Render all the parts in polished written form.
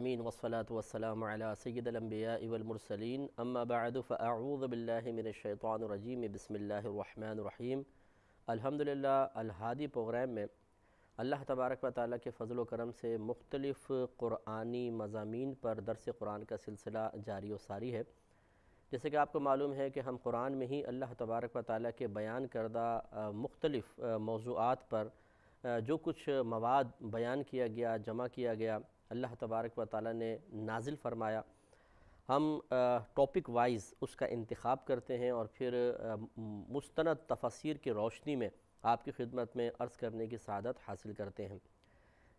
العالمین والصلاة والسلام علی سید الانبیاء والمرسلین اما بعد فاعوذ باللہ من الشیطان الرجیم بسم اللہ الرحمن الرحیم۔ الحمدللہ الہادی پروگرام میں اللہ تبارک و تعالیٰ کے فضل و کرم سے مختلف قرآنی مضامین پر درس قرآن کا سلسلہ جاری و ساری ہے۔ جیسے کہ آپ کو معلوم ہے کہ ہم قرآن میں ہی اللہ تبارک و تعالیٰ کے بیان کردہ مختلف موضوعات پر جو کچھ مواد بیان کیا گیا، جمع کیا گیا، اللہ تبارک و تعالیٰ نے نازل فرمایا، ہم ٹاپک وائز اس کا انتخاب کرتے ہیں اور پھر مستند تفاسیر کی روشنی میں آپ کی خدمت میں عرض کرنے کی سعادت حاصل کرتے ہیں۔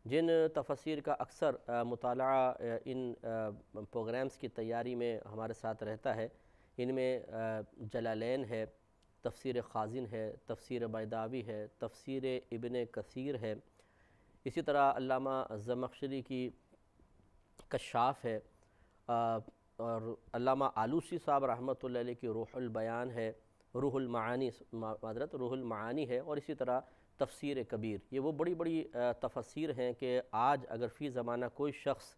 جن تفاسیر کا اکثر مطالعہ ان پروگرامز کی تیاری میں ہمارے ساتھ رہتا ہے، ان میں جلالین ہے، تفسیر خازن ہے، تفسیر بیضاوی ہے، تفسیر ابن کثیر ہے، اسی طرح علامہ زمخشری کی کشاف ہے، اور علامہ آلوسی صاحب رحمۃ اللہ علیہ کی روح البیان ہے، روح المعانی ہے، اور اسی طرح تفسیر کبیر۔ یہ وہ بڑی بڑی تفاسیر ہیں کہ آج اگر فی زمانہ کوئی شخص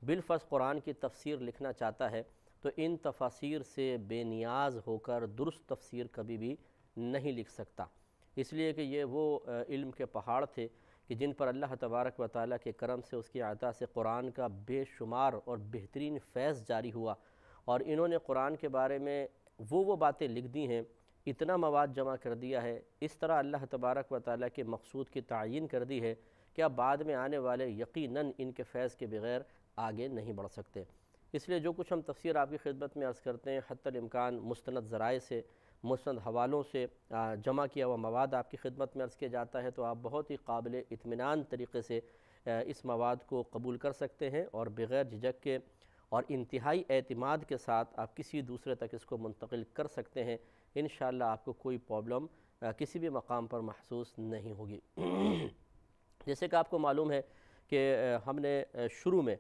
بالفرض قرآن کی تفسیر لکھنا چاہتا ہے تو ان تفاسیر سے بے نیاز ہو کر درست تفسیر کبھی بھی نہیں لکھ سکتا، اس لیے کہ یہ وہ علم کے پہاڑ تھے کہ جن پر اللہ تبارک و تعالیٰ کے کرم سے، اس کی عطا سے قرآن کا بے شمار اور بہترین فیض جاری ہوا، اور انہوں نے قرآن کے بارے میں وہ باتیں لکھ دی ہیں، اتنا مواد جمع کر دیا ہے، اس طرح اللہ تبارک و تعالیٰ کے مقصود کی تعیین کر دی ہے کہ اب بعد میں آنے والے یقیناً ان کے فیض کے بغیر آگے نہیں بڑھ سکتے۔ اس لیے جو کچھ ہم تفسیر آپ کی خدمت میں عرض کرتے ہیں، حتی الامکان مستند ذرائع سے، مستند حوالوں سے جمع کیا ہوا مواد آپ کی خدمت میں عرض کیا جاتا ہے، تو آپ بہت ہی قابل اطمینان طریقے سے اس مواد کو قبول کر سکتے ہیں اور بغیر جھجک کے اور انتہائی اعتماد کے ساتھ آپ کسی دوسرے تک اس کو منتقل کر سکتے ہیں۔ انشاءاللہ آپ کو کوئی پرابلم کسی بھی مقام پر محسوس نہیں ہوگی۔ جیسے کہ آپ کو معلوم ہے کہ ہم نے شروع میں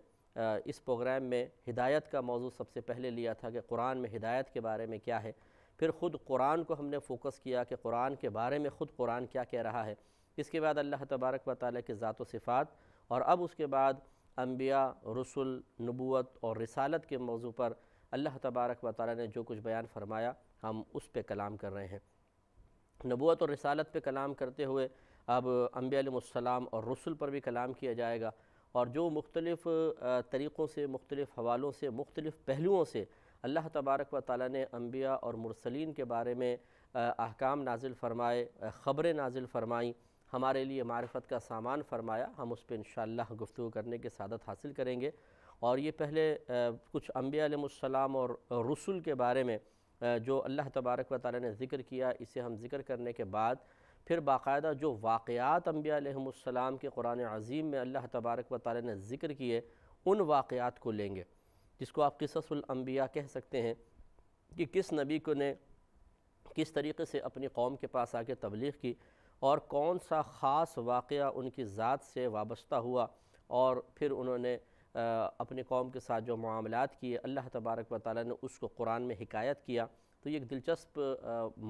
اس پروگرام میں ہدایت کا موضوع سب سے پہلے لیا تھا کہ قرآن میں ہدایت کے بارے میں کیا ہے، پھر خود قرآن کو ہم نے فوکس کیا کہ قرآن کے بارے میں خود قرآن کیا کہہ رہا ہے، اس کے بعد اللہ تبارک و تعالیٰ کے ذات و صفات، اور اب اس کے بعد انبیاء، رسل، نبوت اور رسالت کے موضوع پر اللہ تبارک و تعالیٰ نے جو کچھ بیان فرمایا ہم اس پہ کلام کر رہے ہیں۔ نبوت اور رسالت پہ کلام کرتے ہوئے اب انبیاء علیہ السلام اور رسل پر بھی کلام کیا جائے گا، اور جو مختلف طریقوں سے، مختلف حوالوں سے، مختلف پہلوؤں سے اللہ تبارک و تعالیٰ نے انبیاء اور مرسلین کے بارے میں احکام نازل فرمائے، خبریں نازل فرمائیں، ہمارے لیے معرفت کا سامان فرمایا، ہم اس پہ انشاءاللہ گفتگو کرنے کی سعادت حاصل کریں گے۔ اور یہ پہلے کچھ انبیاء علیہ السلام اور رسل کے بارے میں جو اللہ تبارک و تعالیٰ نے ذکر کیا، اسے ہم ذکر کرنے کے بعد پھر باقاعدہ جو واقعات انبیاء علیہ السلام کے قرآن عظیم میں اللہ تبارک و تعالیٰ نے ذکر کیے، ان واقعات کو لیں گے، جس کو آپ قصص الانبیاء کہہ سکتے ہیں، کہ کس نبی کو نے کس طریقے سے اپنی قوم کے پاس آ کے تبلیغ کی، اور کون سا خاص واقعہ ان کی ذات سے وابستہ ہوا، اور پھر انہوں نے اپنی قوم کے ساتھ جو معاملات کیے، اللہ تبارک و تعالیٰ نے اس کو قرآن میں حکایت کیا۔ تو یہ ایک دلچسپ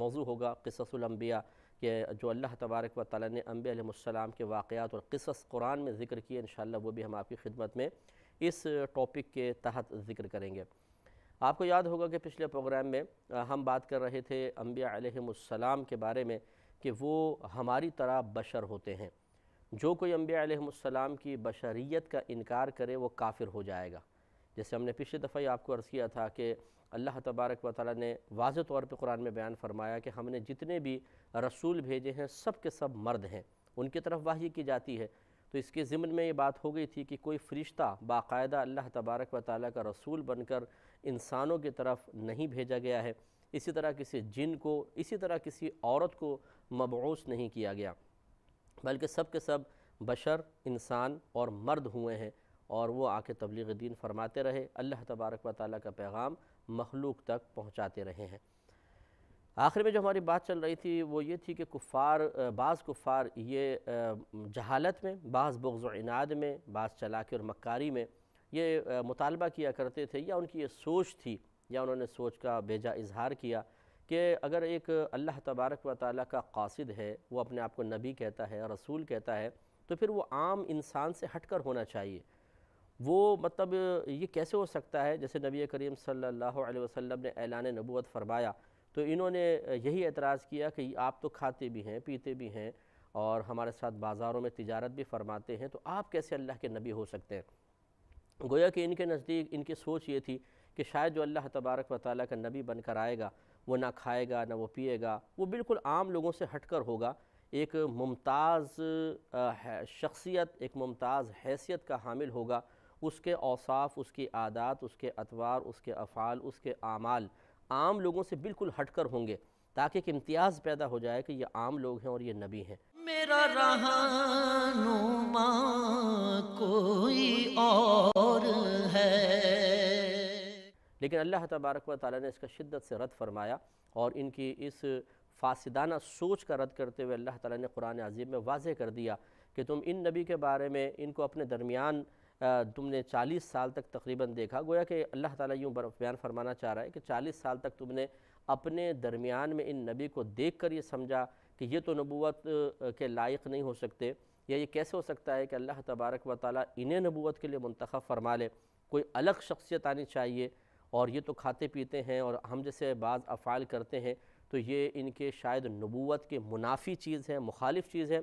موضوع ہوگا قصص الانبیاء، کہ جو اللہ تبارک و تعالیٰ نے انبیاء علیہ السلام کے واقعات اور قصص قرآن میں ذکر کیے، انشاءاللہ وہ بھی ہم آپ کی خدمت میں اس ٹاپک کے تحت ذکر کریں گے۔ آپ کو یاد ہوگا کہ پچھلے پروگرام میں ہم بات کر رہے تھے انبیاء علیہ السلام کے بارے میں کہ وہ ہماری طرح بشر ہوتے ہیں، جو کوئی انبیاء علیہ السلام کی بشریت کا انکار کرے وہ کافر ہو جائے گا۔ جیسے ہم نے پچھلے دفعہ آپ کو عرض کیا تھا کہ اللہ تبارک و تعالیٰ نے واضح طور پہ قرآن میں بیان فرمایا کہ ہم نے جتنے بھی رسول بھیجے ہیں سب کے سب مرد ہیں، ان کی طرف وحی کی جاتی ہے۔ تو اس کے ضمن میں یہ بات ہو گئی تھی کہ کوئی فرشتہ باقاعدہ اللہ تبارک و تعالیٰ کا رسول بن کر انسانوں کی طرف نہیں بھیجا گیا ہے، اسی طرح کسی جن کو، اسی طرح کسی عورت کو مبعوث نہیں کیا گیا، بلکہ سب کے سب بشر، انسان اور مرد ہوئے ہیں، اور وہ آ کے تبلیغ دین فرماتے رہے، اللہ تبارک و تعالیٰ کا پیغام مخلوق تک پہنچاتے رہے ہیں۔ آخر میں جو ہماری بات چل رہی تھی وہ یہ تھی کہ بعض کفار یہ جہالت میں، بعض بغض و عناد میں، بعض چلاکی اور مکاری میں یہ مطالبہ کیا کرتے تھے، یا ان کی یہ سوچ تھی، یا انہوں نے سوچ کا بیجا اظہار کیا کہ اگر ایک اللہ تبارک و تعالیٰ کا قاصد ہے، وہ اپنے آپ کو نبی کہتا ہے، رسول کہتا ہے، تو پھر وہ عام انسان سے ہٹ کر ہونا چاہیے، وہ مطلب یہ کیسے ہو سکتا ہے؟ جیسے نبی کریم صلی اللہ علیہ وسلم نے اعلان نبوت فرمایا تو انہوں نے یہی اعتراض کیا کہ آپ تو کھاتے بھی ہیں پیتے بھی ہیں اور ہمارے ساتھ بازاروں میں تجارت بھی فرماتے ہیں، تو آپ کیسے اللہ کے نبی ہو سکتے ہیں؟ گویا کہ ان کے نزدیک ان کی سوچ یہ تھی کہ شاید جو اللہ تبارک و تعالیٰ کا نبی بن کر آئے گا وہ نہ کھائے گا نہ وہ پیے گا، وہ بالکل عام لوگوں سے ہٹ کر ہوگا، ایک ممتاز شخصیت، ایک ممتاز حیثیت کا حامل ہوگا، اس کے اوصاف، اس کی عادات، اس کے اطوار، اس کے افعال، اس کے اعمال عام لوگوں سے بالکل ہٹ کر ہوں گے، تاکہ ایک امتیاز پیدا ہو جائے کہ یہ عام لوگ ہیں اور یہ نبی ہیں۔ میرا رہنما کوئی اور ہے۔ لیکن اللہ تبارک و تعالیٰ نے اس کا شدت سے رد فرمایا، اور ان کی اس فاسدانہ سوچ کا رد کرتے ہوئے اللہ تعالیٰ نے قرآن عظیم میں واضح کر دیا کہ تم ان نبی کے بارے میں ان کو اپنے درمیان تم نے 40 سال تک تقریباً دیکھا، گویا کہ اللہ تعالیٰ یوں بیان فرمانا چاہ رہا ہے کہ 40 سال تک تم نے اپنے درمیان میں ان نبی کو دیکھ کر یہ سمجھا کہ یہ تو نبوت کے لائق نہیں ہو سکتے، یا یہ کیسے ہو سکتا ہے کہ اللہ تبارک و تعالیٰ انہیں نبوت کے لیے منتخب فرما لے، کوئی الگ شخصیت آنی چاہیے، اور یہ تو کھاتے پیتے ہیں اور ہم جیسے بعض افعال کرتے ہیں تو یہ ان کے شاید نبوت کے منافی چیز ہے، مخالف چیز ہے۔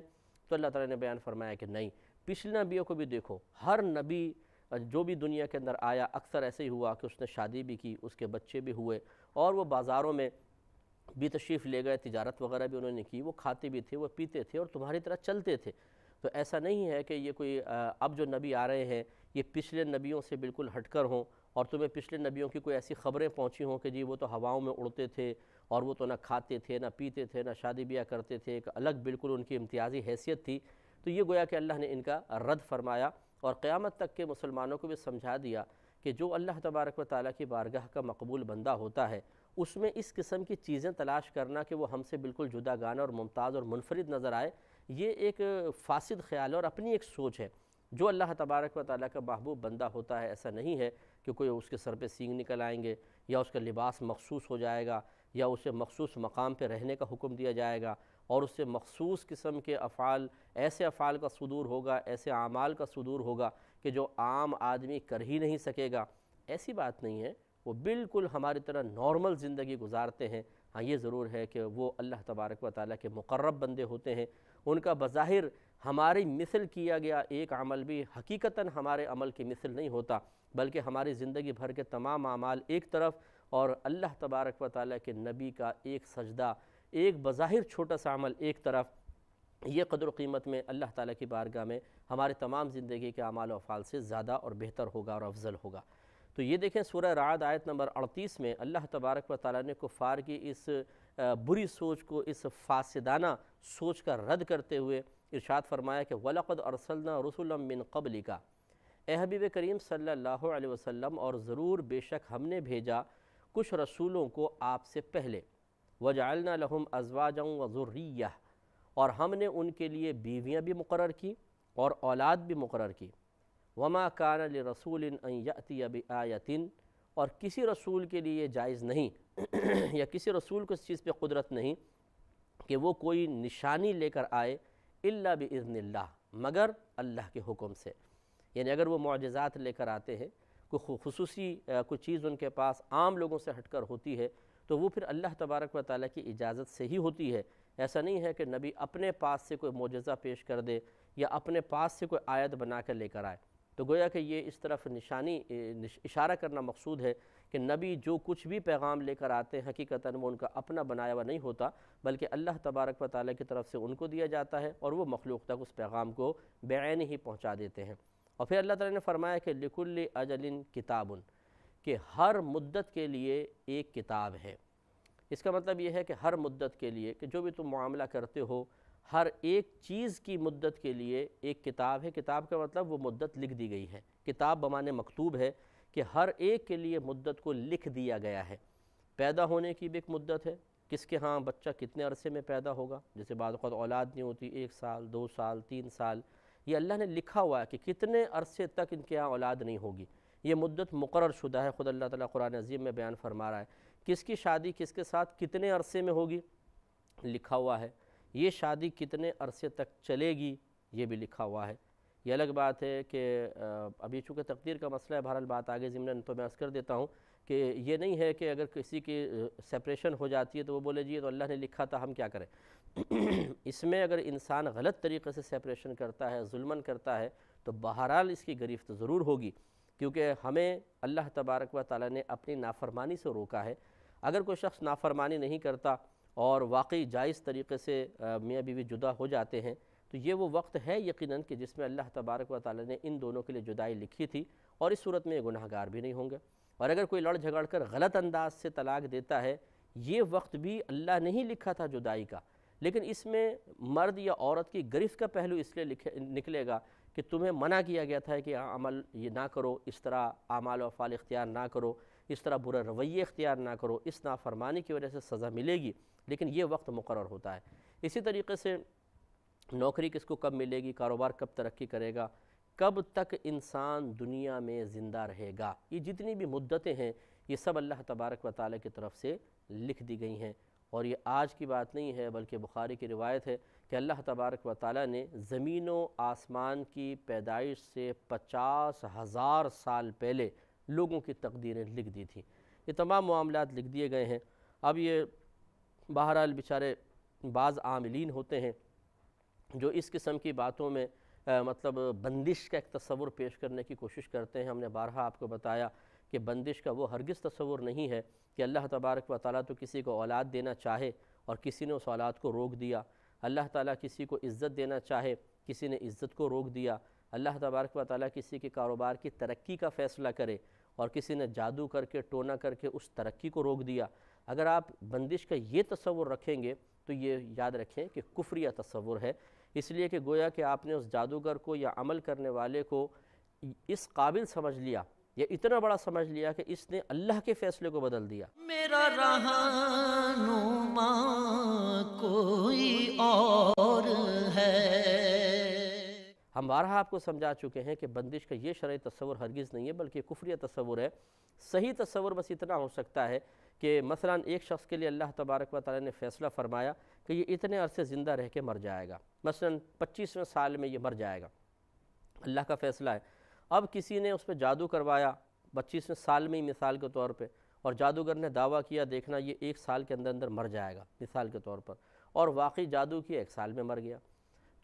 تو اللہ تعالیٰ نے بیان فرمایا کہ نہیں، پچھلے نبیوں کو بھی دیکھو، ہر نبی جو بھی دنیا کے اندر آیا اکثر ایسے ہی ہوا کہ اس نے شادی بھی کی، اس کے بچے بھی ہوئے، اور وہ بازاروں میں بھی تشریف لے گئے، تجارت وغیرہ بھی انہوں نے کی، وہ کھاتے بھی تھے، وہ پیتے تھے اور تمہاری طرح چلتے تھے۔ تو ایسا نہیں ہے کہ یہ کوئی اب جو نبی آ رہے ہیں یہ پچھلے نبیوں سے بالکل ہٹ کر ہوں، اور تمہیں پچھلے نبیوں کی کوئی ایسی خبریں پہنچی ہوں کہ جی وہ تو ہواؤں میں اڑتے تھے اور وہ تو نہ کھاتے تھے نہ پیتے تھے نہ شادی بیاہ کرتے تھے، ایک الگ بالکل ان کی امتیازی حیثیت تھی۔ تو یہ گویا کہ اللہ نے ان کا رد فرمایا، اور قیامت تک کے مسلمانوں کو بھی سمجھا دیا کہ جو اللہ تبارک و تعالیٰ کی بارگاہ کا مقبول بندہ ہوتا ہے اس میں اس قسم کی چیزیں تلاش کرنا کہ وہ ہم سے بالکل جدا گانہ اور ممتاز اور منفرد نظر آئے، یہ ایک فاسد خیال ہے اور اپنی ایک سوچ ہے۔ جو اللہ تبارک و تعالیٰ کا محبوب بندہ ہوتا ہے ایسا نہیں ہے کہ کوئی اس کے سر پہ سینگ نکل آئیں گے، یا اس کا لباس مخصوص ہو جائے گا، یا اسے مخصوص مقام پہ رہنے کا حکم دیا جائے گا، اور اس سے مخصوص قسم کے افعال، ایسے افعال کا صدور ہوگا، ایسے اعمال کا صدور ہوگا کہ جو عام آدمی کر ہی نہیں سکے گا۔ ایسی بات نہیں ہے، وہ بالکل ہماری طرح نارمل زندگی گزارتے ہیں۔ ہاں یہ ضرور ہے کہ وہ اللہ تبارک و تعالیٰ کے مقرب بندے ہوتے ہیں، ان کا بظاہر ہماری مثل کیا گیا ایک عمل بھی حقیقتاً ہمارے عمل کی مثل نہیں ہوتا، بلکہ ہماری زندگی بھر کے تمام اعمال ایک طرف اور اللہ تبارک و تعالیٰ کے نبی کا ایک سجدہ، ایک بظاہر چھوٹا سا عمل ایک طرف، یہ قدر و قیمت میں اللہ تعالیٰ کی بارگاہ میں ہمارے تمام زندگی کے اعمال و افعال سے زیادہ اور بہتر ہوگا اور افضل ہوگا۔ تو یہ دیکھیں سورہ رعد آیت نمبر 38 میں اللہ تبارک و تعالیٰ نے کفار کی اس بری سوچ کو، اس فاسدانہ سوچ کا رد کرتے ہوئے ارشاد فرمایا کہ وَلَقَدْ أَرْسَلْنَا رُسُلًا مِّن قَبْلِكَ، اے حبیب کریم صلی اللہ علیہ وسلم، اور ضرور بے شک ہم نے بھیجا کچھ رسولوں کو آپ سے پہلے، وَجَعَلْنَا لَهُمْ أَزْوَاجًا وَذُرِّيَّةً، اور ہم نے ان کے لیے بیویاں بھی مقرر کی اور اولاد بھی مقرر کی۔ وَمَا كَانَ لِرَسُولٍ أَن يَأْتِيَ بِآيَةٍ، اور کسی رسول کے لیے جائز نہیں یا کسی رسول کو اس چیز پہ قدرت نہیں کہ وہ کوئی نشانی لے کر آئے الا بِإِذْنِ اللہ، مگر اللہ کے حکم سے۔ یعنی اگر وہ معجزات لے کر آتے ہیں، کوئی خصوصی کوئی چیز ان کے پاس عام لوگوں سے ہٹ کر ہوتی ہے تو وہ پھر اللہ تبارک و تعالیٰ کی اجازت سے ہی ہوتی ہے۔ ایسا نہیں ہے کہ نبی اپنے پاس سے کوئی معجزہ پیش کر دے یا اپنے پاس سے کوئی آیت بنا کر لے کر آئے۔ تو گویا کہ یہ اس طرف اشارہ کرنا مقصود ہے کہ نبی جو کچھ بھی پیغام لے کر آتے ہیں حقیقتاً وہ ان کا اپنا بنایا ہوا نہیں ہوتا، بلکہ اللہ تبارک و تعالیٰ کی طرف سے ان کو دیا جاتا ہے، اور وہ مخلوق تک اس پیغام کو بعین ہی پہنچا دیتے ہیں۔ اور پھر اللہ تعالیٰ نے فرمایا کہ لِكُلِّ أَجَلٍ كِتَابٌ، کہ ہر مدت کے لیے ایک کتاب ہے۔ اس کا مطلب یہ ہے کہ ہر مدت کے لیے، کہ جو بھی تم معاملہ کرتے ہو، ہر ایک چیز کی مدت کے لیے ایک کتاب ہے۔ کتاب کا مطلب وہ مدت لکھ دی گئی ہے، کتاب بمعنی مکتوب ہے، کہ ہر ایک کے لیے مدت کو لکھ دیا گیا ہے۔ پیدا ہونے کی بھی ایک مدت ہے، کس کے ہاں بچہ کتنے عرصے میں پیدا ہوگا، جیسے بعض اوقات اولاد نہیں ہوتی 1 سال 2 سال 3 سال، یہ اللہ نے لکھا ہوا ہے کہ کتنے عرصے تک ان کے ہاں اولاد نہیں ہوگی، یہ مدت مقرر شدہ ہے۔ خود اللہ تعالیٰ قرآن عظیم میں بیان فرما رہا ہے کس کی شادی کس کے ساتھ کتنے عرصے میں ہوگی، لکھا ہوا ہے۔ یہ شادی کتنے عرصے تک چلے گی، یہ بھی لکھا ہوا ہے۔ یہ الگ بات ہے کہ ابھی چونکہ تقدیر کا مسئلہ ہے، بہرحال بات آگے ضمن تو میں عرض کر دیتا ہوں کہ یہ نہیں ہے کہ اگر کسی کی سپریشن ہو جاتی ہے تو وہ بولے جی یہ تو اللہ نے لکھا تھا ہم کیا کریں۔ اس میں اگر انسان غلط طریقے سے سپریشن کرتا ہے، ظلمن کرتا ہے، تو بہرحال اس کی گرفت ضرور ہوگی، کیونکہ ہمیں اللہ تبارک و تعالیٰ نے اپنی نافرمانی سے روکا ہے۔ اگر کوئی شخص نافرمانی نہیں کرتا اور واقعی جائز طریقے سے میاں بیوی جدا ہو جاتے ہیں، تو یہ وہ وقت ہے یقیناً کہ جس میں اللہ تبارک و تعالیٰ نے ان دونوں کے لیے جدائی لکھی تھی، اور اس صورت میں یہ گناہ گار بھی نہیں ہوں گے۔ اور اگر کوئی لڑ جھگڑ کر غلط انداز سے طلاق دیتا ہے، یہ وقت بھی اللہ نے ہی لکھا تھا جدائی کا، لیکن اس میں مرد یا عورت کی گرفت کا پہلو اس لیے نکلے گا کہ تمہیں منع کیا گیا تھا کہ عمل یہ نہ کرو، اس طرح اعمال و افعال اختیار نہ کرو، اس طرح برے رویے اختیار نہ کرو، اس نافرمانی کی وجہ سے سزا ملے گی، لیکن یہ وقت مقرر ہوتا ہے۔ اسی طریقے سے نوکری کس کو کب ملے گی، کاروبار کب ترقی کرے گا، کب تک انسان دنیا میں زندہ رہے گا، یہ جتنی بھی مدتیں ہیں یہ سب اللہ تبارک و تعالیٰ کی طرف سے لکھ دی گئی ہیں۔ اور یہ آج کی بات نہیں ہے بلکہ بخاری کی روایت ہے کہ اللہ تبارک و تعالیٰ نے زمین و آسمان کی پیدائش سے 50,000 سال پہلے لوگوں کی تقدیریں لکھ دی تھیں۔ یہ تمام معاملات لکھ دیے گئے ہیں۔ اب یہ بہرحال بیچارے بعض عاملین ہوتے ہیں جو اس قسم کی باتوں میں مطلب بندش کا ایک تصور پیش کرنے کی کوشش کرتے ہیں۔ ہم نے بارہا آپ کو بتایا کہ بندش کا وہ ہرگز تصور نہیں ہے کہ اللہ تبارک و تعالیٰ تو کسی کو اولاد دینا چاہے اور کسی نے اس اولاد کو روک دیا، اللہ تعالیٰ کسی کو عزت دینا چاہے، کسی نے عزت کو روک دیا، اللہ تبارک و تعالیٰ کسی کے کاروبار کی ترقی کا فیصلہ کرے اور کسی نے جادو کر کے ٹونا کر کے اس ترقی کو روک دیا۔ اگر آپ بندش کا یہ تصور رکھیں گے تو یہ یاد رکھیں کہ کفریہ تصور ہے، اس لیے کہ گویا کہ آپ نے اس جادوگر کو یا عمل کرنے والے کو اس قابل سمجھ لیا یا اتنا بڑا سمجھ لیا کہ اس نے اللہ کے فیصلے کو بدل دیا۔ میرا رہنما کوئی اور ہے۔ ہم بارہا آپ کو سمجھا چکے ہیں کہ بندش کا یہ شرعی تصور ہرگز نہیں ہے بلکہ کفریہ تصور ہے۔ صحیح تصور بس اتنا ہو سکتا ہے کہ مثلا ایک شخص کے لیے اللہ تبارک و تعالیٰ نے فیصلہ فرمایا کہ یہ اتنے عرصے زندہ رہ کے مر جائے گا، مثلا 25ویں سال میں یہ مر جائے گا، اللہ کا فیصلہ ہے۔ اب کسی نے اس پہ جادو کروایا 25ویں سال میں ہی مثال کے طور پہ، اور جادوگر نے دعویٰ کیا دیکھنا یہ 1 سال کے اندر مر جائے گا مثال کے طور پر، اور واقعی جادو کیا 1 سال میں مر گیا،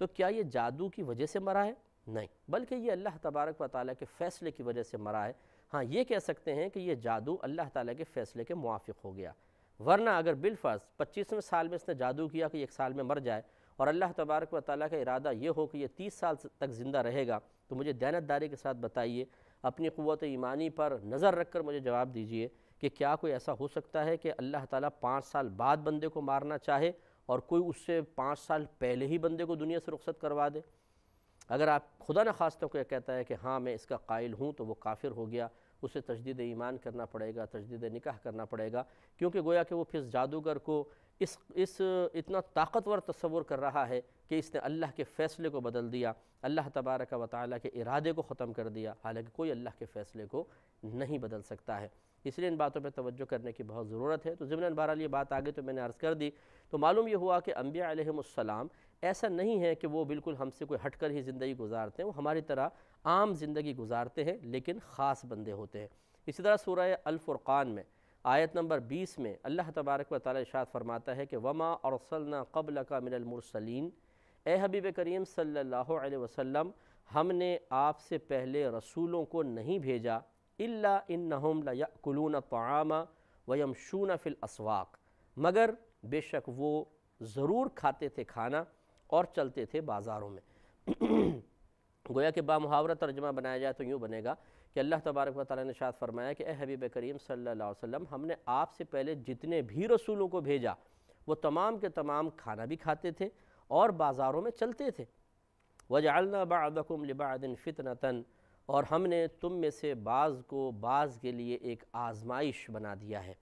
تو کیا یہ جادو کی وجہ سے مرا ہے؟ نہیں، بلکہ یہ اللہ تبارک و تعالیٰ کے فیصلے کی وجہ سے مرا ہے۔ ہاں یہ کہہ سکتے ہیں کہ یہ جادو اللہ تعالیٰ کے فیصلے کے موافق ہو گیا، ورنہ اگر بالفرض 25ویں سال میں اس نے جادو کیا کہ 1 سال میں مر جائے اور اللہ تبارک و تعالیٰ کا ارادہ یہ ہو کہ یہ 30 سال تک زندہ رہے گا، تو مجھے دیانتداری کے ساتھ بتائیے، اپنی قوت ایمانی پر نظر رکھ کر مجھے جواب دیجئے کہ کیا کوئی ایسا ہو سکتا ہے کہ اللہ تعالیٰ 5 سال بعد بندے کو مارنا چاہے اور کوئی اس سے 5 سال پہلے ہی بندے کو دنیا سے رخصت کروا دے؟ اگر آپ خدا نخواستہ کو یہ کہتا ہے کہ ہاں میں اس کا قائل ہوں تو وہ کافر ہو گیا، اسے تجدید ایمان کرنا پڑے گا، تجدید نکاح کرنا پڑے گا، کیونکہ گویا کہ وہ پھر جادوگر کو اس اتنا طاقتور تصور کر رہا ہے کہ اس نے اللہ کے فیصلے کو بدل دیا، اللہ تبارک و تعالیٰ کے ارادے کو ختم کر دیا، حالانکہ کوئی اللہ کے فیصلے کو نہیں بدل سکتا ہے۔ اس لیے ان باتوں پہ توجہ کرنے کی بہت ضرورت ہے۔ تو ضمناً بہرحال یہ بات آگے تو میں نے عرض کر دی، تو معلوم یہ ہوا کہ انبیاء علیہم السلام ایسا نہیں ہے کہ وہ بالکل ہم سے کوئی ہٹ کر ہی زندگی گزارتے ہیں، وہ ہماری طرح عام زندگی گزارتے ہیں لیکن خاص بندے ہوتے ہیں۔ اسی طرح سورہ الفرقان میں آیت نمبر 20 میں اللہ تبارک و تعالیٰ ارشاد فرماتا ہے کہ وَمَا أَرْسَلْنَا قَبْلَكَ مِنَ الْمُرْسَلِينَ، اے حبیب کریم صلی اللہ علیہ وسلم، ہم نے آپ سے پہلے رسولوں کو نہیں بھیجا إِلَّا إِنَّهُمْ لَيَأْكُلُونَ الطَّعَامَ وَيَمْشُونَ فِي الْأَسْوَاقِ، مگر بے شک وہ ضرور کھاتے تھے کھانا اور چلتے تھے بازاروں میں۔ گویا کہ بامحاورہ ترجمہ بنایا جائے تو یوں بنے گا کہ اللہ تبارک و تعالیٰ نے ارشاد فرمایا کہ اے حبیب کریم صلی اللہ علیہ وسلم، ہم نے آپ سے پہلے جتنے بھی رسولوں کو بھیجا وہ تمام کے تمام کھانا بھی کھاتے تھے اور بازاروں میں چلتے تھے۔ وَجَعَلْنَا بَعْضَكُمْ لِبَعْضٍ فِتْنَةً، اور ہم نے تم میں سے بعض کو بعض کے لیے ایک آزمائش بنا دیا ہے۔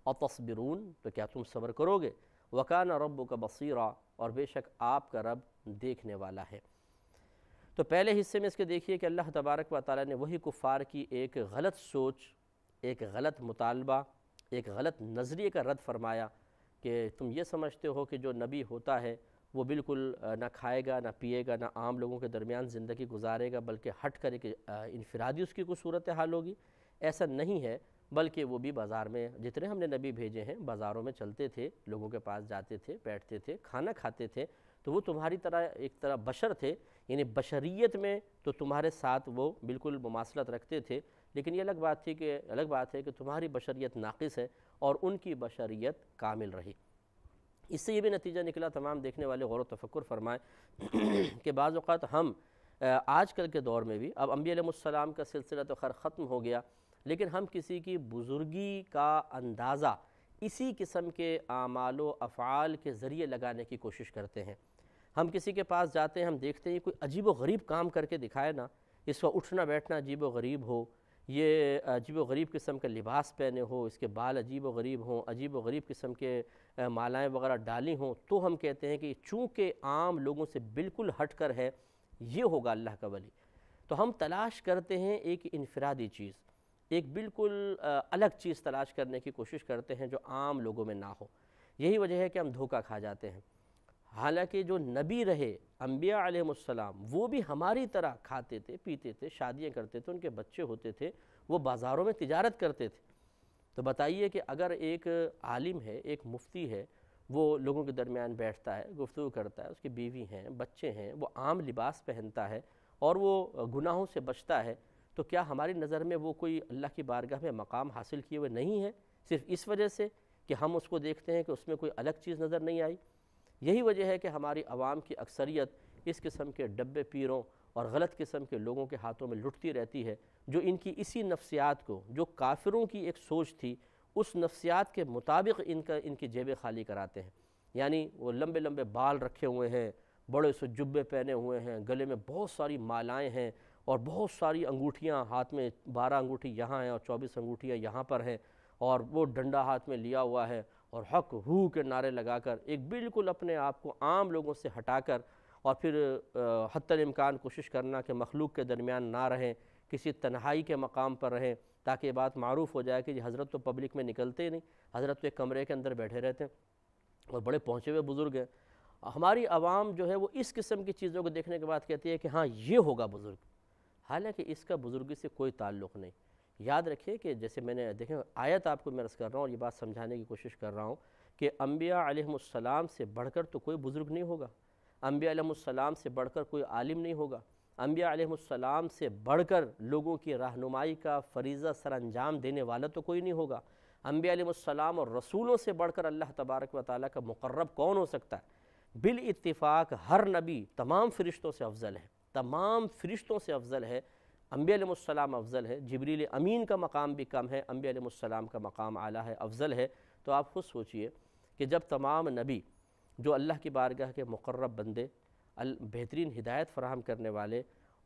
اَتَصْبِرُونَ، تو کیا تم صبر کرو گے؟ وَكَانَ رَبُّكَ بَصِيرًا، اور بے شک آپ کا رب دیکھنے والا ہے۔ تو پہلے حصے میں اس کے دیکھیے کہ اللہ تبارک و تعالیٰ نے وہی کفار کی ایک غلط سوچ، ایک غلط مطالبہ، ایک غلط نظریے کا رد فرمایا کہ تم یہ سمجھتے ہو کہ جو نبی ہوتا ہے وہ بالکل نہ کھائے گا نہ پیے گا نہ عام لوگوں کے درمیان زندگی گزارے گا، بلکہ ہٹ کر ایک انفرادی اس کی کوئی صورتحال ہوگی؟ ایسا نہیں ہے، بلکہ وہ بھی بازار میں، جتنے ہم نے نبی بھیجے ہیں بازاروں میں چلتے تھے، لوگوں کے پاس جاتے تھے، بیٹھتے تھے، کھانا کھاتے تھے، تو وہ تمہاری طرح ایک طرح بشر تھے، یعنی بشریت میں تو تمہارے ساتھ وہ بالکل مماثلت رکھتے تھے، لیکن یہ الگ بات ہے کہ تمہاری بشریت ناقص ہے اور ان کی بشریت کامل رہی۔ اس سے یہ بھی نتیجہ نکلا، تمام دیکھنے والے غور و تفکر فرمائیں کہ بعض اوقات ہم آج کل کے دور میں بھی، اب انبیاء علیہ السلام کا سلسلہ تو خیر ختم ہو گیا، لیکن ہم کسی کی بزرگی کا اندازہ اسی قسم کے اعمال و افعال کے ذریعے لگانے کی کوشش کرتے ہیں۔ ہم کسی کے پاس جاتے ہیں، ہم دیکھتے ہیں کوئی عجیب و غریب کام کر کے دکھائے نا، اس کا اٹھنا بیٹھنا عجیب و غریب ہو، یہ عجیب و غریب قسم کا لباس پہنے ہو، اس کے بال عجیب و غریب ہوں، عجیب و غریب قسم کے مالائیں وغیرہ ڈالی ہوں، تو ہم کہتے ہیں کہ چونکہ عام لوگوں سے بالکل ہٹ کر ہے، یہ ہوگا اللہ کا ولی۔ تو ہم تلاش کرتے ہیں ایک انفرادی چیز، ایک بالکل الگ چیز تلاش کرنے کی کوشش کرتے ہیں جو عام لوگوں میں نہ ہو۔ یہی وجہ ہے کہ ہم دھوکہ کھا جاتے ہیں۔ حالانکہ جو نبی رہے انبیاء علیہ السلام، وہ بھی ہماری طرح کھاتے تھے، پیتے تھے، شادیاں کرتے تھے، ان کے بچے ہوتے تھے، وہ بازاروں میں تجارت کرتے تھے۔ تو بتائیے کہ اگر ایک عالم ہے، ایک مفتی ہے، وہ لوگوں کے درمیان بیٹھتا ہے، گفتگو کرتا ہے، اس کی بیوی ہیں، بچے ہیں، وہ عام لباس پہنتا ہے اور وہ گناہوں سے بچتا ہے، تو کیا ہماری نظر میں وہ کوئی اللہ کی بارگاہ میں مقام حاصل کیے ہوئے نہیں ہے، صرف اس وجہ سے کہ ہم اس کو دیکھتے ہیں کہ اس میں کوئی الگ چیز نظر نہیں آئی؟ یہی وجہ ہے کہ ہماری عوام کی اکثریت اس قسم کے ڈبے پیروں اور غلط قسم کے لوگوں کے ہاتھوں میں لٹتی رہتی ہے، جو ان کی اسی نفسیات کو، جو کافروں کی ایک سوچ تھی، اس نفسیات کے مطابق ان کی جیبیں خالی کراتے ہیں۔ یعنی وہ لمبے لمبے بال رکھے ہوئے ہیں، بڑے سے جبے پہنے ہوئے ہیں، گلے میں بہت ساری مالائیں ہیں اور بہت ساری انگوٹھیاں ہاتھ میں، 12 انگوٹھی یہاں ہیں اور 24 انگوٹھیاں یہاں پر ہیں، اور وہ ڈنڈا ہاتھ میں لیا ہوا ہے، اور حق ہو کے نعرے لگا کر ایک بالکل اپنے آپ کو عام لوگوں سے ہٹا کر، اور پھر حتی الامکان کوشش کرنا کہ مخلوق کے درمیان نہ رہیں، کسی تنہائی کے مقام پر رہیں، تاکہ یہ بات معروف ہو جائے کہ حضرت تو پبلک میں نکلتے ہی نہیں، حضرت تو ایک کمرے کے اندر بیٹھے رہتے ہیں اور بڑے پہنچے ہوئے بزرگ ہیں۔ ہماری عوام جو ہے وہ اس قسم کی چیزوں کو دیکھنے کے بعد کہتی ہے کہ ہاں یہ ہوگا بزرگ، حالانکہ اس کا بزرگی سے کوئی تعلق نہیں۔ یاد رکھیے کہ جیسے میں نے دیکھیں آیت آپ کو میں عرض کر رہا ہوں اور یہ بات سمجھانے کی کوشش کر رہا ہوں کہ انبیاء علیہ السلام سے بڑھ کر تو کوئی بزرگ نہیں ہوگا، انبیاء علیہ السلام سے بڑھ کر کوئی عالم نہیں ہوگا، انبیاء علیہ السلام سے بڑھ کر لوگوں کی رہنمائی کا فریضہ سر انجام دینے والا تو کوئی نہیں ہوگا، انبیاء علیہ السلام اور رسولوں سے بڑھ کر اللہ تبارک و تعالیٰ کا مقرب کون ہو سکتا ہے؟ بالاتفاق ہر نبی تمام فرشتوں سے افضل ہے، تمام فرشتوں سے افضل ہے، انبیاء علیہ السلام افضل ہے، جبریل امین کا مقام بھی کم ہے، انبیاء علیہ السلام کا مقام اعلیٰ ہے، افضل ہے۔ تو آپ خود سوچئے کہ جب تمام نبی جو اللہ کی بارگاہ کے مقرب بندے، بہترین ہدایت فراہم کرنے والے،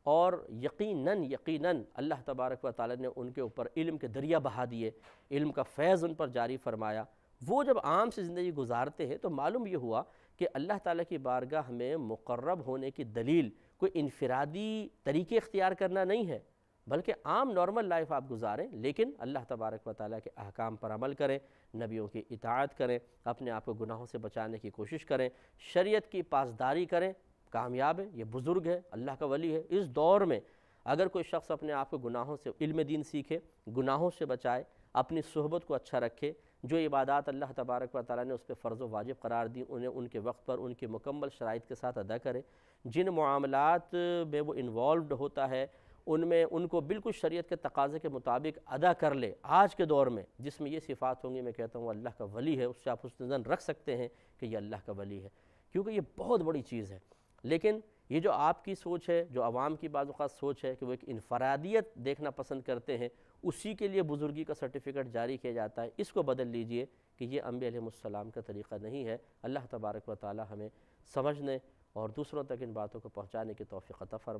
اور یقیناً اللہ تبارک و تعالیٰ نے ان کے اوپر علم کے دریا بہا دیے، علم کا فیض ان پر جاری فرمایا، وہ جب عام سے زندگی گزارتے ہیں تو معلوم یہ ہوا کہ اللہ تعالیٰ کی بارگاہ میں مقرب ہونے کی دلیل کوئی انفرادی طریقے اختیار کرنا نہیں ہے، بلکہ عام نارمل لائف آپ گزاریں، لیکن اللہ تبارک و تعالیٰ کے احکام پر عمل کریں، نبیوں کی اطاعت کریں، اپنے آپ کو گناہوں سے بچانے کی کوشش کریں، شریعت کی پاسداری کریں، کامیاب ہے، یہ بزرگ ہے، اللہ کا ولی ہے۔ اس دور میں اگر کوئی شخص اپنے آپ کو گناہوں سے، علم دین سیکھے، گناہوں سے بچائے، اپنی صحبت کو اچھا رکھے، جو عبادات اللہ تبارک و تعالیٰ نے اس پہ فرض و واجب قرار دی انہیں ان کے وقت پر ان کی مکمل شرائط کے ساتھ ادا کرے، جن معاملات میں وہ انوالوڈ ہوتا ہے ان میں ان کو بالکل شریعت کے تقاضے کے مطابق ادا کر لے۔ آج کے دور میں جس میں یہ صفات ہوں گی، میں کہتا ہوں اللہ کا ولی ہے، اس سے آپ حسن ظن رکھ سکتے ہیں کہ یہ اللہ کا ولی ہے، کیونکہ یہ بہت بڑی چیز ہے۔ لیکن یہ جو آپ کی سوچ ہے، جو عوام کی بعض اوقات سوچ ہے کہ وہ ایک انفرادیت دیکھنا پسند کرتے ہیں، اسی کے لیے بزرگی کا سرٹیفکیٹ جاری کیا جاتا ہے، اس کو بدل لیجئے کہ یہ انبیاء علیہ السلام کا طریقہ نہیں ہے۔ اللہ تبارک و تعالی ہمیں سمجھنے اور دوسروں تک ان باتوں کو پہنچانے کی توفیق عطا فرمائے۔